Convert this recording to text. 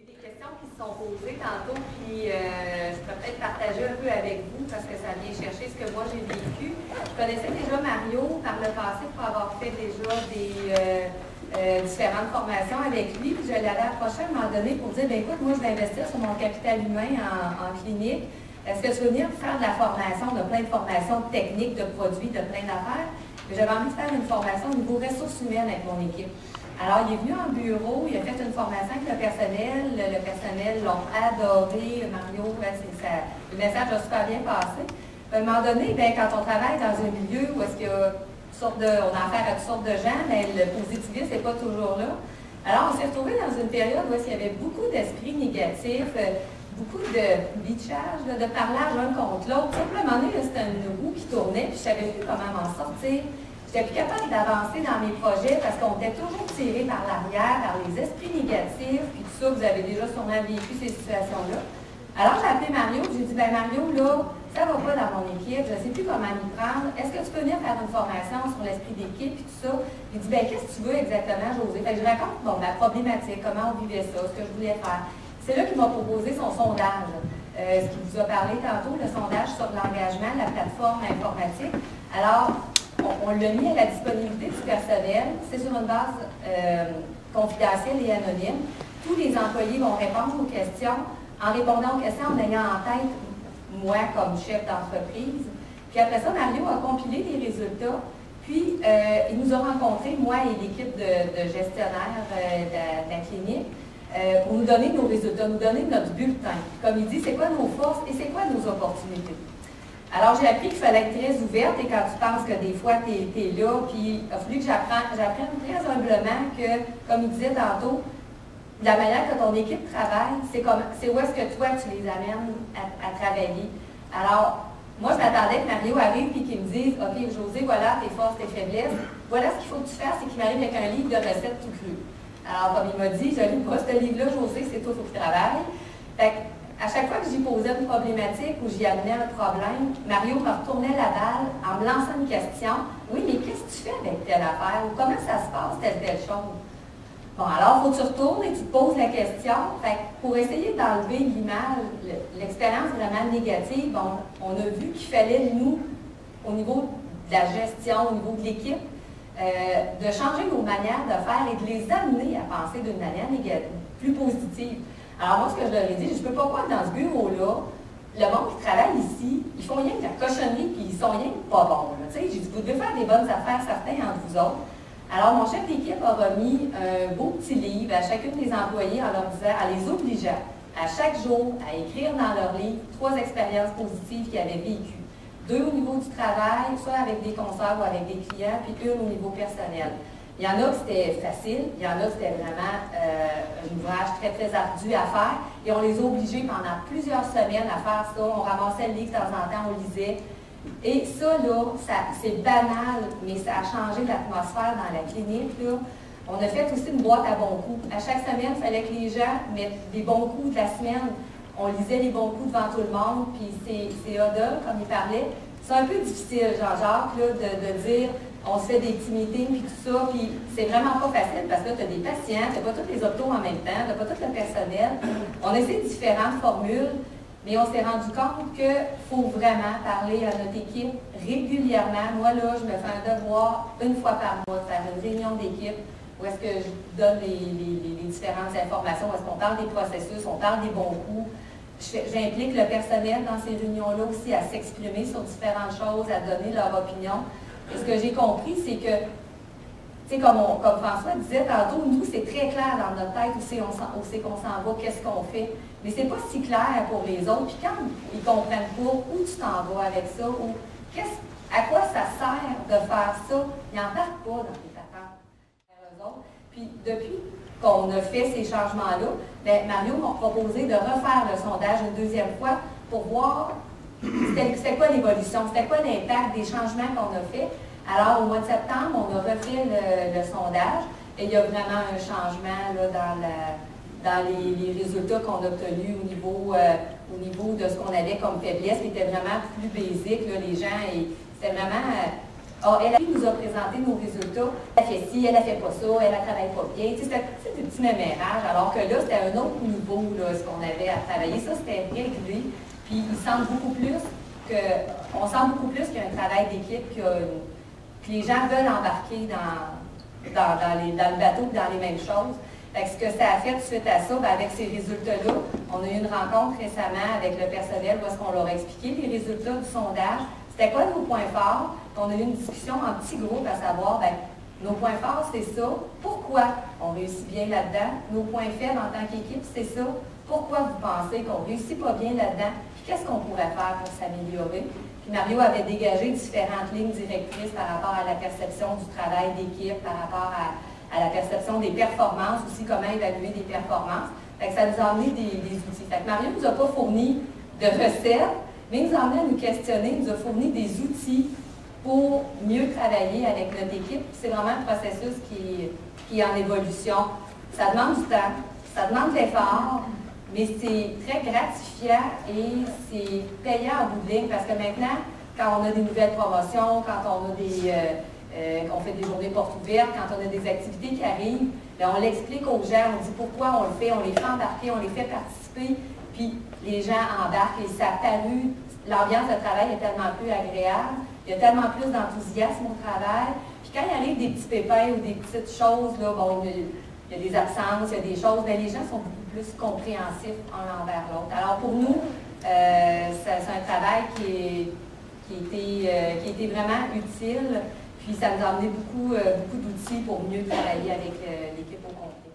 Des questions qui se sont posées tantôt, puis je pourrais peut-être partager un peu avec vous parce que ça vient chercher ce que moi j'ai vécu. Je connaissais déjà Mario par le passé pour avoir fait déjà des différentes formations avec lui. Puis je l'avais approché à un moment donné pour dire, ben écoute, moi je vais investir sur mon capital humain en clinique. Est-ce que tu veux venir faire de la formation, de plein de formations techniques, de produits, de plein d'affaires? J'avais envie de faire une formation au niveau ressources humaines avec mon équipe. Alors, il est venu en bureau, il a fait une formation avec le personnel l'ont adoré, Mario, le message a super bien passé. À un moment donné, bien, quand on travaille dans un milieu où est-ce qu'il y a on a affaire à toutes sortes de gens, bien, le positivisme n'est pas toujours là. Alors, on s'est retrouvé dans une période où il y avait beaucoup d'esprits négatifs, beaucoup de bitchage, de parlage l'un contre l'autre. Simplement, c'était une roue qui tournait, puis je ne savais plus comment m'en sortir. Je n'étais plus capable d'avancer dans mes projets parce qu'on était toujours tiré par l'arrière, par les esprits négatifs, puis tout ça, vous avez déjà sûrement vécu ces situations-là. Alors, j'ai appelé Mario, j'ai dit, ben Mario, là, ça ne va pas dans mon équipe, je ne sais plus comment m'y prendre. Est-ce que tu peux venir faire une formation sur l'esprit d'équipe, puis tout ça? Il dit, ben qu'est-ce que tu veux exactement, José? Fait que je raconte, bon, ma problématique, comment on vivait ça, ce que je voulais faire. C'est là qu'il m'a proposé son sondage, ce qu'il vous a parlé tantôt, le sondage sur l'engagement, la plateforme informatique. Alors, on l'a mis à la disponibilité du personnel. C'est sur une base confidentielle et anonyme. Tous les employés vont répondre aux questions en répondant aux questions en ayant en tête moi comme chef d'entreprise. Puis après ça, Mario a compilé les résultats. Puis, il nous a rencontrés, moi et l'équipe de gestionnaires de la clinique, pour nous donner nos résultats, nous donner notre bulletin. Comme il dit, c'est quoi nos forces et c'est quoi nos opportunités. Alors, j'ai appris qu'il fallait être très ouverte et quand tu penses que des fois, tu es là, puis il a fallu que j'apprenne très humblement que, comme il disait tantôt, la manière que ton équipe travaille, c'est où est-ce que toi, tu les amènes à travailler. Alors, moi, je m'attendais que Mario arrive et qu'il me dise, OK, José, voilà tes forces, tes faiblesses. Voilà ce qu'il faut que tu fasses, c'est qu'il m'arrive avec un livre de recettes tout cru. Alors, comme il m'a dit, je ne lis pas ce livre-là, José, c'est toi, il faut que tu travailles. Fait que, à chaque fois que j'y posais une problématique ou j'y amenais un problème, Mario me retournait la balle en me lançant une question. Oui, mais qu'est-ce que tu fais avec telle affaire? Ou comment ça se passe, telle chose? Bon, alors, il faut que tu retournes et tu te poses la question. Fait que pour essayer d'enlever l'image, l'expérience vraiment négative, bon, on a vu qu'il fallait, nous, au niveau de la gestion, au niveau de l'équipe, de changer nos manières de faire et de les amener à penser d'une manière plus positive. Alors moi, ce que je leur ai dit, je ne peux pas croire dans ce bureau-là, le monde qui travaille ici, ils font rien que de la cochonnerie, puis ils sont rien que pas bons. J'ai dit, vous devez faire des bonnes affaires, certains entre vous autres. Alors mon chef d'équipe a remis un beau petit livre à chacune des employés en leur disant, en les obligeant à chaque jour à écrire dans leur livre 3 expériences positives qu'ils avaient vécues. 2 au niveau du travail, soit avec des concerts ou avec des clients, puis 1 au niveau personnel. Il y en a que c'était facile, il y en a que c'était vraiment un ouvrage très, très ardu à faire. Et on les a obligés pendant plusieurs semaines à faire ça. On ramassait le livre de temps en temps, on lisait. Et ça, là, c'est banal, mais ça a changé l'atmosphère dans la clinique, là. On a fait aussi une boîte à bons coups. À chaque semaine, il fallait que les gens mettent des bons coups de la semaine. On lisait les bons coups devant tout le monde, puis c'est Oda, comme il parlait. C'est un peu difficile, Jean-Jacques, là, de dire on se fait des petits meetings, puis tout ça, puis c'est vraiment pas facile parce que là, tu as des patients, tu n'as pas tous les hôpitaux en même temps, tu n'as pas tout le personnel. On essaie différentes formules, mais on s'est rendu compte qu'il faut vraiment parler à notre équipe régulièrement. Moi, là, je me fais un devoir 1 fois par mois de faire une réunion d'équipe où est-ce que je donne les différentes informations, où est-ce qu'on parle des processus, on parle des bons coups. J'implique le personnel dans ces réunions-là aussi à s'exprimer sur différentes choses, à donner leur opinion. Et ce que j'ai compris, c'est que, tu sais, comme François disait tantôt, nous, c'est très clair dans notre tête où c'est qu'on s'en va, qu'est-ce qu'on fait. Mais c'est pas si clair pour les autres. Puis quand ils comprennent pas où tu t'en vas avec ça, ou à quoi ça sert de faire ça, ils n'en parlent pas dans les patentes. Puis depuis qu'on a fait ces changements-là, bien, Mario m'a proposé de refaire le sondage une 2e fois pour voir c'était quoi l'évolution, c'était quoi l'impact des changements qu'on a fait. Alors, au mois de septembre, on a refait le sondage et il y a vraiment un changement là, dans les résultats qu'on a obtenus au niveau de ce qu'on avait comme faiblesse, qui était vraiment plus basique. Là, les gens, c'était vraiment Ah, elle nous a présenté nos résultats. Elle a fait ci, elle a fait pas ça, elle ne travaille pas bien. C'était des petits mémérages, alors que là, c'était un autre niveau, là, ce qu'on avait à travailler. Ça, c'était réglé. Puis il semble beaucoup plus on sent beaucoup plus qu'il y a un travail d'équipe, que les gens veulent embarquer dans le bateau, dans les mêmes choses. Fait que ce que ça a fait suite à ça, avec ces résultats-là, on a eu une rencontre récemment avec le personnel où est-ce qu'on leur a expliqué les résultats du sondage. C'était quoi nos points forts? On a eu une discussion en petits groupes à savoir, nos points forts, c'est ça. Pourquoi on réussit bien là-dedans? Nos points faibles en tant qu'équipe, c'est ça. Pourquoi vous pensez qu'on ne réussit pas bien là-dedans? Puis qu'est-ce qu'on pourrait faire pour s'améliorer? Puis Mario avait dégagé différentes lignes directrices par rapport à la perception du travail d'équipe, par rapport à la perception des performances, aussi comment évaluer des performances. Fait que ça nous a amené des outils. Fait que Mario ne nous a pas fourni de recettes, mais il nous a amené à nous questionner, il nous a fourni des outils pour mieux travailler avec notre équipe. C'est vraiment un processus qui est en évolution. Ça demande du temps, ça demande de l'effort, mais c'est très gratifiant et c'est payant en bout de ligne parce que maintenant, quand on a des nouvelles promotions, quand on a qu'on fait des journées portes ouvertes, quand on a des activités qui arrivent, bien, on l'explique aux gens, on dit pourquoi on le fait, on les fait embarquer, on les fait participer, puis les gens embarquent et ça palue. L'ambiance de travail est tellement plus agréable, il y a tellement plus d'enthousiasme au travail. Puis quand il arrive des petits pépins ou des petites choses, là, bon, il y a des absences, il y a des choses, bien, les gens sont beaucoup plus compréhensifs un envers l'autre. Alors pour nous, c'est un travail qui était vraiment utile. Puis ça nous a amené beaucoup d'outils pour mieux travailler avec l'équipe au complet.